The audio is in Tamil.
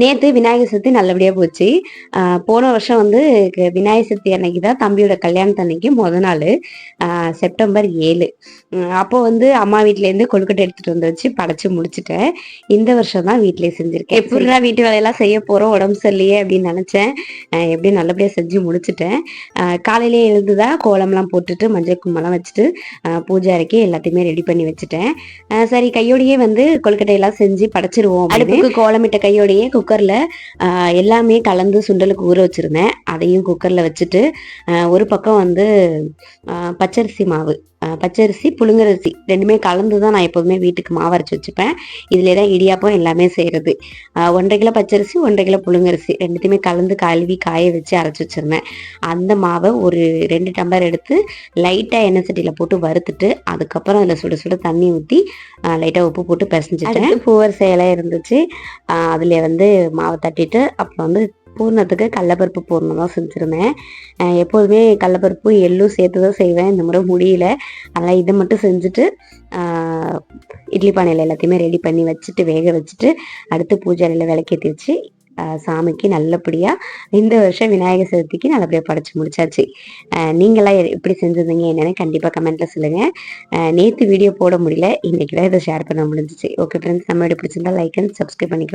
நேத்து விநாயகர் சதுர்த்தி நல்லபடியா போச்சு. போன வருஷம் வந்து விநாயகர் சதுர்த்தி அன்னைக்கு தான் தம்பியோட கல்யாணத்தன்னைக்கு நாள் செப்டம்பர் 7. அப்போ வந்து அம்மா வீட்லேருந்து கொழுக்கட்டை எடுத்துட்டு வந்து வச்சு படைச்சு முடிச்சுட்டேன். இந்த வருஷம் தான் வீட்லயே செஞ்சிருக்கேன். எப்படிலாம் வீட்டு வேலையெல்லாம் செய்ய போறோம், உடம்பு சரியில்லையே அப்படின்னு நினைச்சேன். எப்படியும் நல்லபடியா செஞ்சு முடிச்சுட்டேன். காலையிலேயே எழுந்துதான் கோலம்லாம் போட்டுட்டு மஞ்சள் குங்குமம்லாம் வச்சுட்டு பூஜை அறைக்கு எல்லாத்தையுமே ரெடி பண்ணி வச்சுட்டேன். சரி கையோடையே வந்து கொழுக்கட்டை எல்லாம் செஞ்சு படைச்சிருவோம். அடுப்புக்கு கோலமிட்ட கையோடையே குக்கர்ல எல்லாமே கலந்து சுண்டலுக்கு ஊற வச்சிருந்தேன். அதையும் குக்கர்ல வச்சுட்டு ஒரு பக்கம் வந்து பச்சரிசி மாவு, பச்சரிசி புழுங்கரிசி ரெண்டுமே கலந்து தான் நான் எப்போதுமே வீட்டுக்கு மாவு அரைச்சி வச்சுப்பேன். இதுல தான் இடியாப்பம் எல்லாமே செய்யறது. 1.5 கிலோ பச்சரிசி 1.5 கிலோ புழுங்கரிசி ரெண்டுத்தையுமே கலந்து கழுவி காய வச்சு அரைச்சி வச்சிருந்தேன். அந்த மாவை ஒரு 2 டம்ளர் எடுத்து லைட்டா எண்ணெய் சட்டியில போட்டு வறுத்துட்டு அதுக்கப்புறம் அதில் சுட சுட தண்ணி ஊற்றி லைட்டா உப்பு போட்டு பிசைஞ்சிட்டேன். பூவரிசி இலை இருந்துச்சு, அதுல வந்து மாவை தட்டிட்டு அப்புறம் வந்து பூர்ணத்துக்கு கடலப்பருப்பு பூர்ணம் தான் செஞ்சுருந்தேன். எப்போதுமே கடலப்பருப்பு எள்ளும் சேர்த்து தான் செய்வேன். இந்த முறை முடியல, அதனால் இதை மட்டும் செஞ்சுட்டு இட்லி பானையில் எல்லாத்தையுமே ரெடி பண்ணி வச்சுட்டு வேக வச்சுட்டு அடுத்து பூஜை அறையில் விளக்கேற்றி வச்சு சாமிக்கு நல்லபடியாக இந்த வருஷம் விநாயகர் சதுர்த்திக்கு நல்லபடியாக படைச்சு முடிச்சாச்சு. நீங்களாம் எப்படி செஞ்சுருந்தீங்க என்னன்னு கண்டிப்பாக கமெண்ட்டில் சொல்லுங்கள். நேற்று வீடியோ போட முடியல, இன்றைக்கி தான் இதை ஷேர் பண்ண முடிஞ்சிச்சு. ஓகே ஃப்ரெண்ட்ஸ், நம்ம வீடியோ பிடிச்சிருந்தா லைக் அண்ட் சப்ஸ்கிரைப் பண்ணிக்கோங்க.